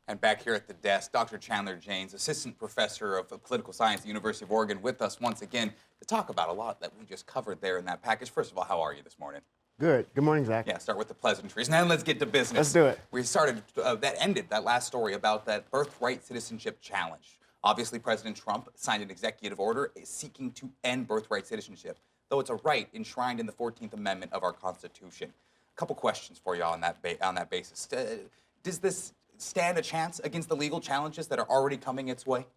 And back here at the desk, Dr. Chandler James, Assistant Professor of Political Science at the University of Oregon, with us once again to talk about a lot that we just covered there in that package. First of all, how are you this morning? Good. Good morning, Zach. Yeah, start with the pleasantries. Now let's get to business. Let's do it. We started, that last story about that birthright citizenship challenge. Obviously, President Trump signed an executive order seeking to end birthright citizenship, though it's a right enshrined in the 14th Amendment of our Constitution. A couple questions for you on that basis. Does this stand a chance against the legal challenges that are already coming its way?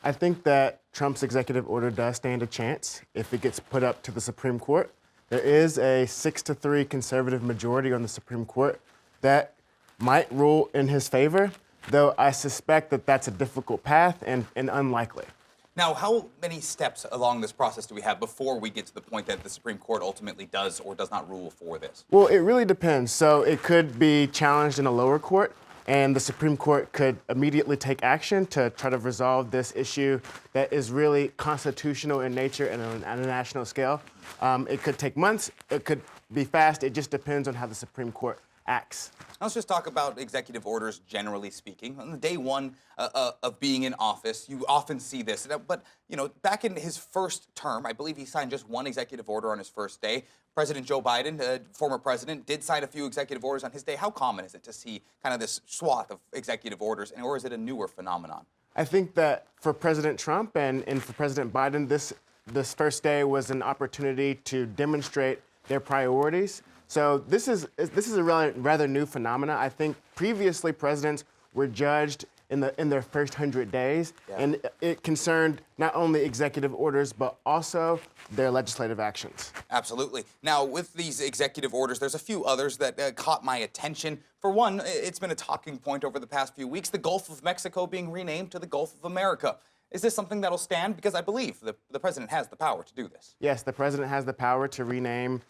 I think that Trump's executive order does stand a chance if it gets put up to the Supreme Court. There is a 6-3 conservative majority on the Supreme Court that might rule in his favor, though I suspect that that's a difficult path and unlikely. Now, how many steps along this process do we have before we get to the point that the Supreme Court ultimately does or does not rule for this? Well, it really depends. So it could be challenged in a lower court, and the Supreme Court could immediately take action to try to resolve this issue that is really constitutional in nature and on a national scale. It could take months. It could be fast. It just depends on how the Supreme Court acts. Let's just talk about executive orders generally speaking. On the day one of being in office, you often see this. But, you know, back in his first term, I believe he signed just one executive order on his first day. President Joe Biden, former president, did sign a few executive orders on his day. How common is it to see kind of this swath of executive orders, or is it a newer phenomenon? I think that for President Trump and for President Biden, this first day was an opportunity to demonstrate their priorities. So this is a rather new phenomena. I think previously presidents were judged in their first 100 days, and it concerned not only executive orders but also their legislative actions. Absolutely. Now, with these executive orders, there's a few others that caught my attention. For one, it's been a talking point over the past few weeks, the Gulf of Mexico being renamed to the Gulf of America. Is this something that'll stand? Because I believe the president has the power to do this. Yes, the president has the power to rename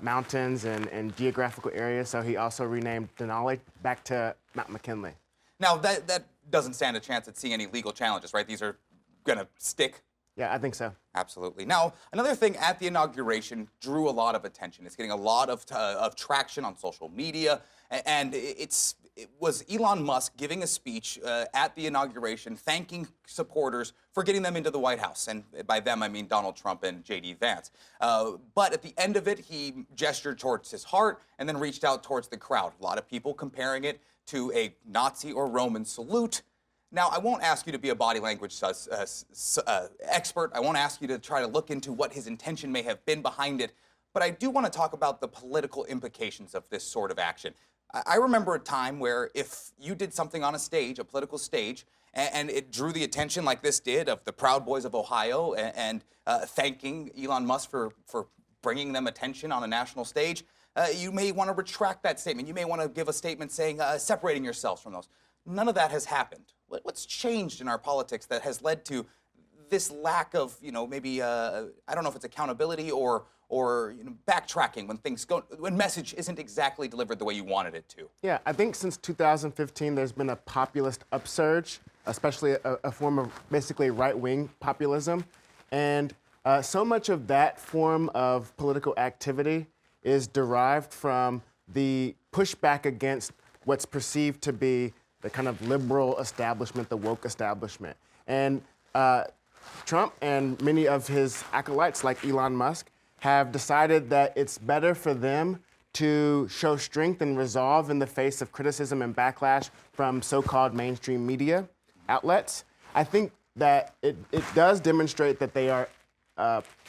mountains and geographical areas, so he also renamed Denali back to Mount McKinley. Now, that doesn't stand a chance at seeing any legal challenges, right? These are going to stick. Yeah, I think so. Absolutely. Now, another thing at the inauguration drew a lot of attention. It's getting a lot of traction on social media, and it was Elon Musk giving a speech at the inauguration thanking supporters for getting them into the White House. And by them, I mean Donald Trump and J.D. Vance. But at the end of it, he gestured towards his heart and then reached out towards the crowd. A lot of people comparing it to a Nazi or Roman salute. Now, I won't ask you to be a body language expert. I won't ask you to try to look into what his intention may have been behind it. But I do want to talk about the political implications of this sort of action. I remember a time where if you did something on a stage, a political stage, and it drew the attention like this did of the Proud Boys of Ohio and thanking Elon Musk for bringing them attention on a national stage, you may want to retract that statement. You may want to give a statement saying, separating yourselves from those. None of that has happened. What's changed in our politics that has led to this lack of, maybe, I don't know if it's accountability or backtracking when message isn't exactly delivered the way you wanted it to? Yeah, I think since 2015, there's been a populist upsurge, especially a form of basically right-wing populism. And so much of that form of political activity is derived from the pushback against what's perceived to be the kind of liberal establishment, the woke establishment. And Trump and many of his acolytes, like Elon Musk, have decided that it's better for them to show strength and resolve in the face of criticism and backlash from so-called mainstream media outlets. I think that it does demonstrate that they are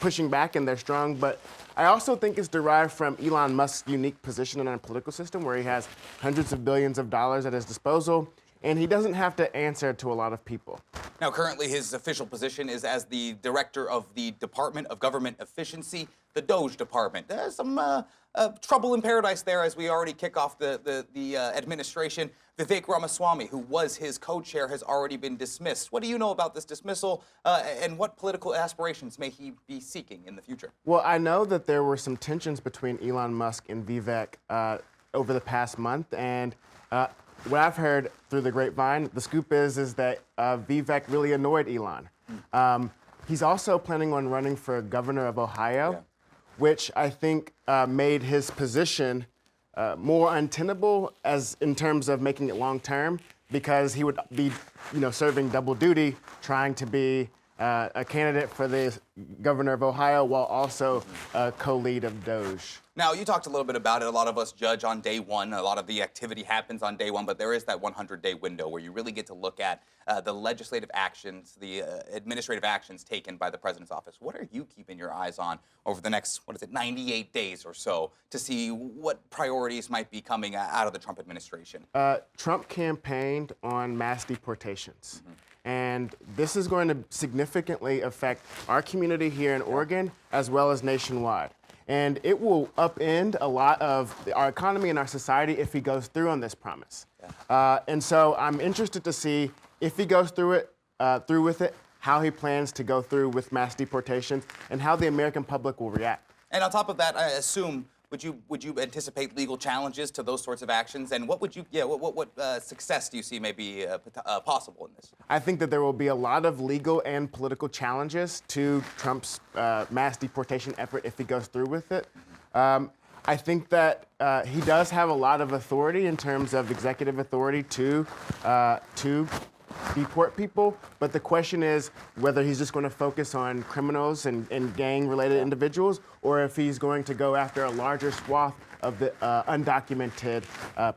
pushing back and they're strong, but I also think it's derived from Elon Musk's unique position in our political system where he has hundreds of billions of dollars at his disposal, and he doesn't have to answer to a lot of people. Now, currently, his official position is as the director of the Department of Government Efficiency, the Doge Department. There's some trouble in paradise there as we already kick off the administration. Vivek Ramaswamy, who was his co-chair, has already been dismissed. What do you know about this dismissal, and what political aspirations may he be seeking in the future? Well, I know that there were some tensions between Elon Musk and Vivek over the past month, and what I've heard through the grapevine, the scoop is that Vivek really annoyed Elon. He's also planning on running for governor of Ohio, which I think made his position more untenable as in terms of making it long term because he would be, serving double duty, trying to be a candidate for the governor of Ohio while also a co-lead of Doge. Now, you talked a little bit about it. A lot of us judge on day one. A lot of the activity happens on day one, but there is that 100-day window where you really get to look at the legislative actions, the administrative actions taken by the president's office. What are you keeping your eyes on over the next, 98 days or so to see what priorities might be coming out of the Trump administration? Trump campaigned on mass deportations. And this is going to significantly affect our community here in Oregon as well as nationwide. And it will upend a lot of our economy and our society if he goes through on this promise. And so I'm interested to see if he goes through with it, how he plans to go through with mass deportations, and how the American public will react. And on top of that, I assume, would you anticipate legal challenges to those sorts of actions? And what success do you see may be possible in this? I think that there will be a lot of legal and political challenges to Trump's mass deportation effort if he goes through with it. I think that he does have a lot of authority in terms of executive authority to deport people, but the question is whether he's just going to focus on criminals and gang-related individuals, or if he's going to go after a larger swath of the undocumented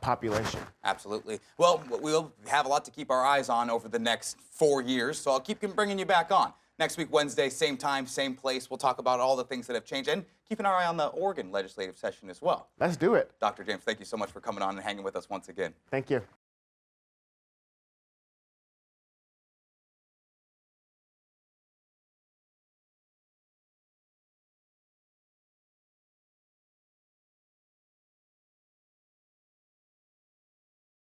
population. Absolutely. Well, we'll have a lot to keep our eyes on over the next 4 years, so I'll keep bringing you back on. Next week, Wednesday, same time, same place. We'll talk about all the things that have changed and keep an eye on the Oregon legislative session as well. Let's do it. Dr. James, thank you so much for coming on and hanging with us once again. Thank you.